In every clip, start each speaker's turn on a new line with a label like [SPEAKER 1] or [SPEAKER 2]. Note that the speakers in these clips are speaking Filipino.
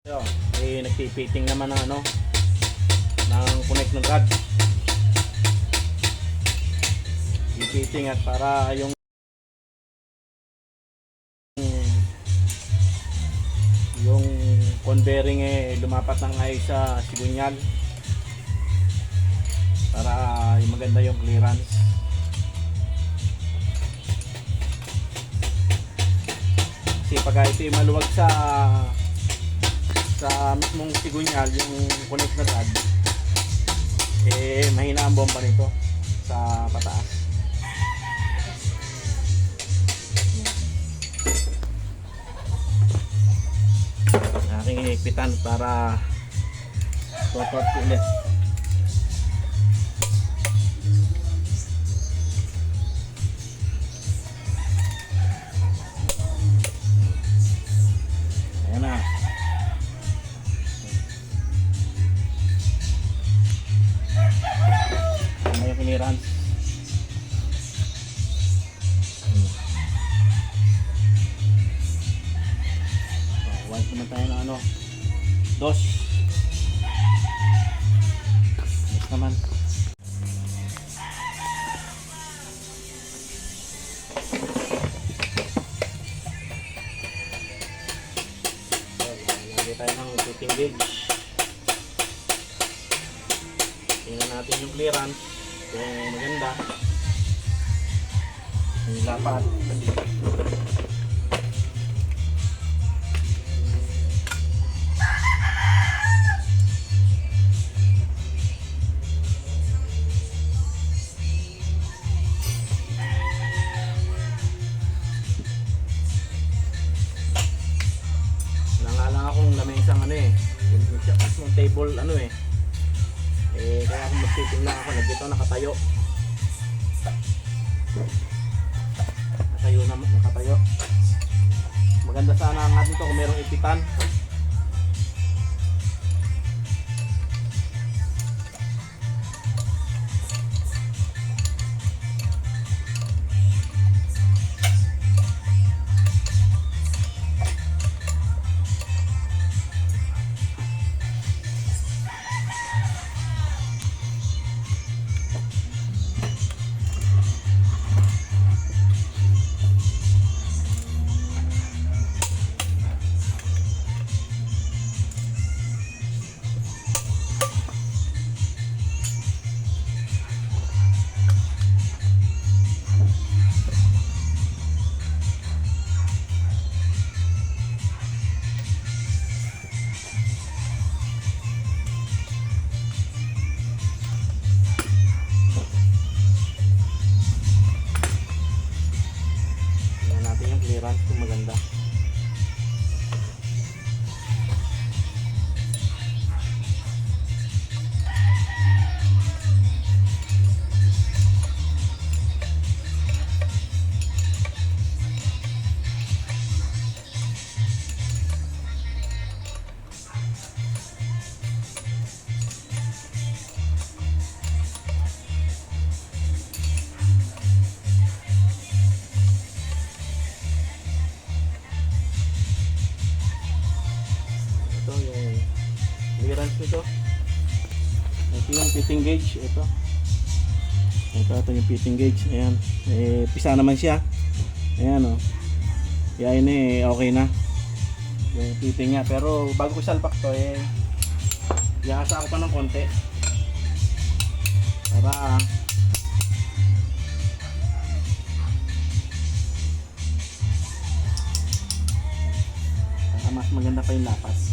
[SPEAKER 1] So, nagpipiting naman ng ng connect ng rod. Pipiting at para yung conveying lumapat ng ayos sa sigunyal para maganda yung clearance. Kasi pag ito maluwag sa mismong sigunyal, yung connect na rod, mahina ang bomba nito sa pataas. Aking higpitan para tuwat ulit. Ayan na. May clearance. White naman tayo ng dos. Dos naman. Lagay tayo ng fitting gauge. Tingnan natin yung clearance. Kung maganda, yung lapat. Nangalang akong lamesang yung table kaya kung magtiting lang ako, dito nakatayo. Nakatayo. Maganda sana ang atin to kung merong ipitan. Clearance kung maganda. Yung clearance nito. Ito yung fitting gauge. Ito yung fitting gauge. Ayan. Pisa naman siya. Ayan kaya yun okay na yung fitting niya. Pero bago ko salpak to iasa ako pa ng konti para mas maganda pa yung lapas.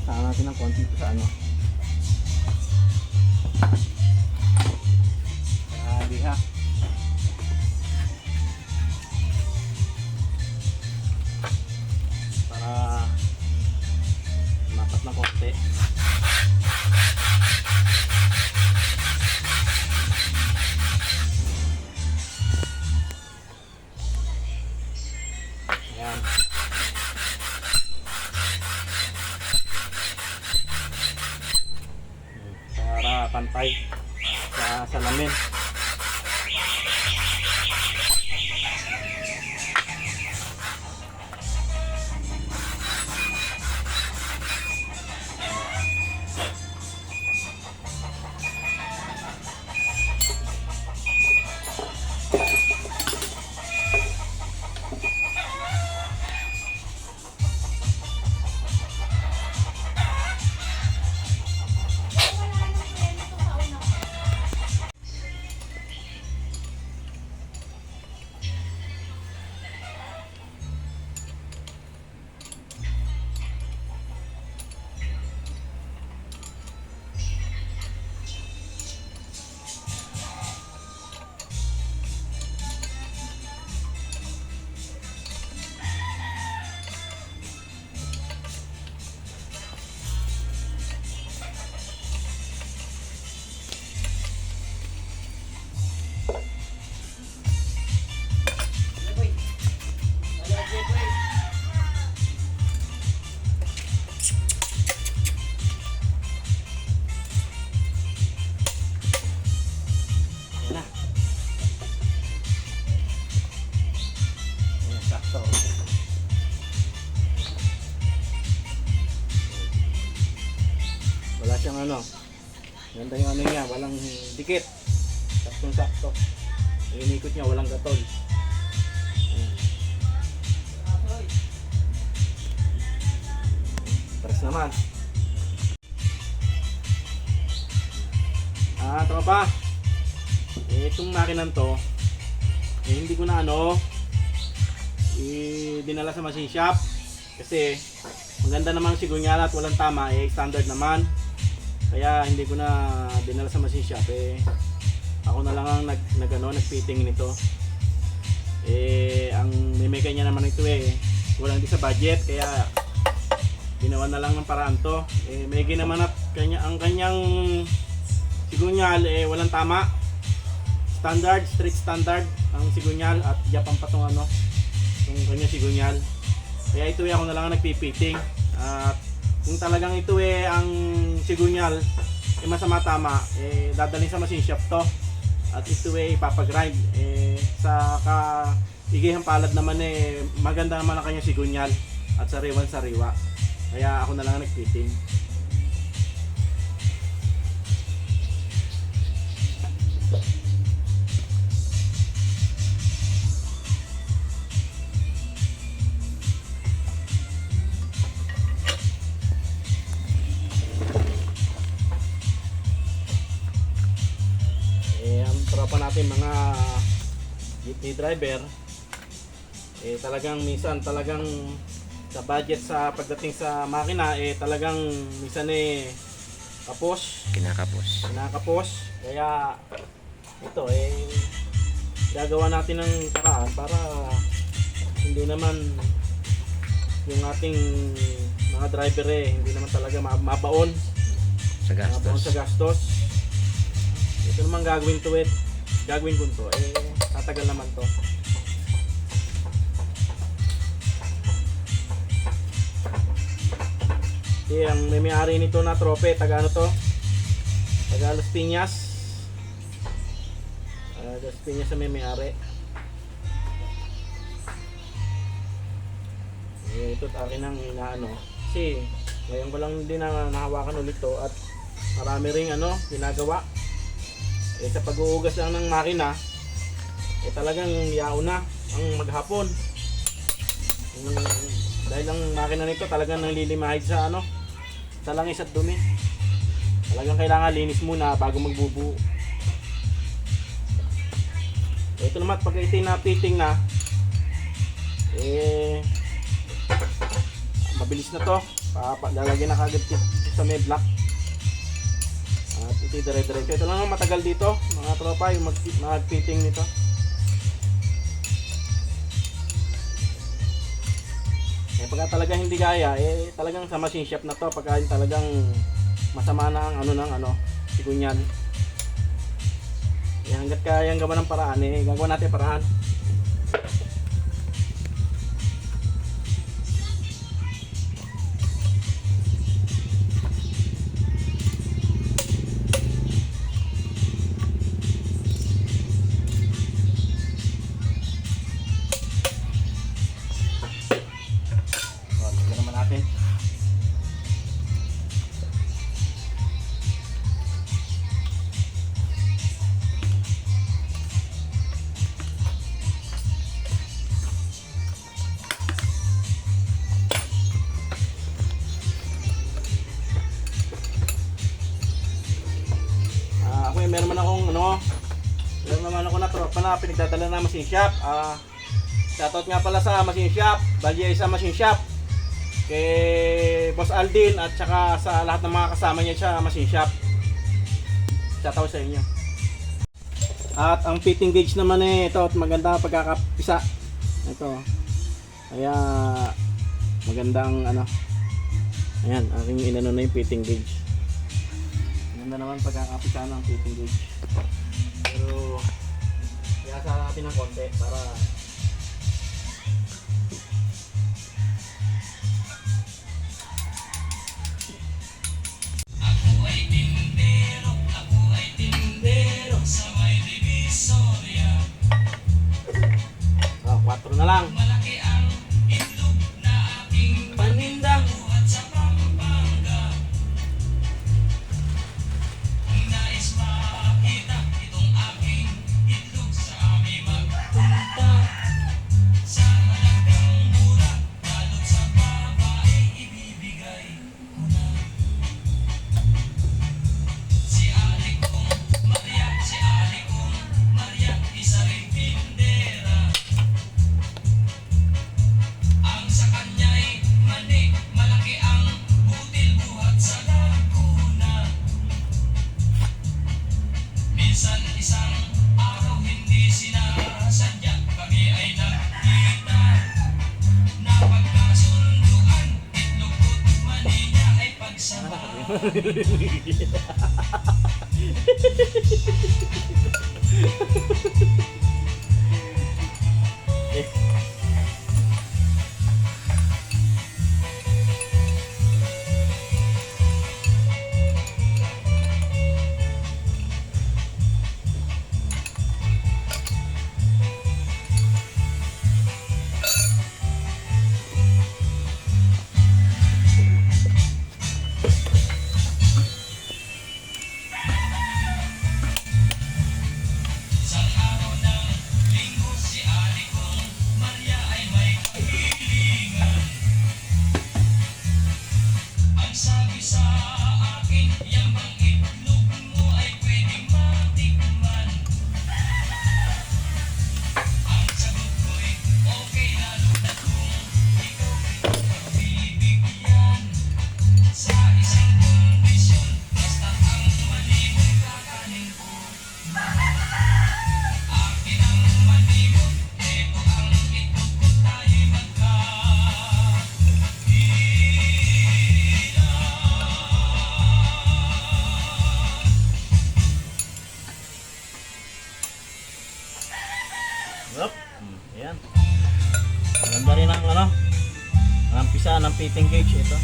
[SPEAKER 1] Saan natin ng konti sa pantay sa salamin. Wala siyang ano. Ganda yung ano niya, walang dikit. Saktong sakto. Inikot niya, walang gatol. Ayan. Press naman. Tropa. Itong makinan to, hindi ko na ano, dinala sa machine shop. Kasi maganda namang sigunyal at walang tama, standard naman. Kaya hindi ko na dinala sa machine shop. Ako na lang ang nagfitting nito. Ang may kanya naman ito walang di sa budget, kaya ginawa na lang ng paraan to. May ginaman at ang kanyang sigunyal walang tama. Standard, strict standard ang sigunyal at Japan pa tong ano, yung kanyang sigunyal. Kaya ito ako na lang ang nagpipiting. At kung talagang ito ang sigunyal masama tama, dadalhin sa machine shop to. At ito ipapagrind. Sa igihang palad naman maganda naman ang kanyang sigunyal at sariwan-sariwa. Kaya ako na lang ang nagpiting. Ang tropa natin mga jeepney driver, talagang minsan talagang sa budget sa pagdating sa makina talagang minsan kinakapos. Kaya ito gagawa natin ng paraan para hindi naman yung ating mga driver hindi naman talaga mabaon sa gastos. Ito naman gagawin ko to tatagal naman to. Ang may-ari nito na trope, taga ano to? Taga Las Piñas. Las Piñas sa may-ari. Ito akin ang inaano. Kasi ngayon ko lang din nahawakan ulit to at marami ring ginagawa. Sa pag-uugas lang ng makina, talagang yauna ang maghapon. Dahil ang makina nito talagang nanglilimahid sa sa langis at dumi. Talagang kailangan linis muna bago magbubuo. Ito naman pag ito na-fitting na, mabilis na to. Lalagyan na kagad sa may block. At ito dire-diretso. Ito lang ang matagal dito mga tropa, yung mag-fitting nito. Pagka talagang hindi kaya, talagang sa machine shop na to. Pagka talagang masama na ang sigunyal. Hanggat kayang gawa ng paraan, gagawa natin paraan. meron man akong ano, meron naman ako na tropa na pinagdadala na machine shop. Shoutout nga pala sa machine shop, Balye sa machine shop. Kay Boss Aldin at saka sa lahat ng mga kasama niya sa machine shop. Shoutout sa inyo. At ang fitting gauge naman ito at maganda pagkakapisa. Ito. Kaya magandang ano. Ayan, aking inano na yung fitting gauge. Maganda naman pagkakapisa ng fitting gauge. Pero iasa natin ng konti para oh, 4 na lang. Malaki ang itlog na aking paninda buhat sa Pampanga. Kung nais makita itong aking itlog sa amin magpunta. Sa halagang mura, balot sa babae ibibigay ko na. Si Alikong Maria, isa ring tindera. Ang sa kanya'y mani, malaki ang butil buhat sa Laguna. Minsan isang araw hindi sinasadya, kami ay nagkita. Napagkasunduan, itlog ko't mani niya ay pagsama. Yup. Ayan. Maganda rin ang ano, ang pisa ng fitting gauge ito.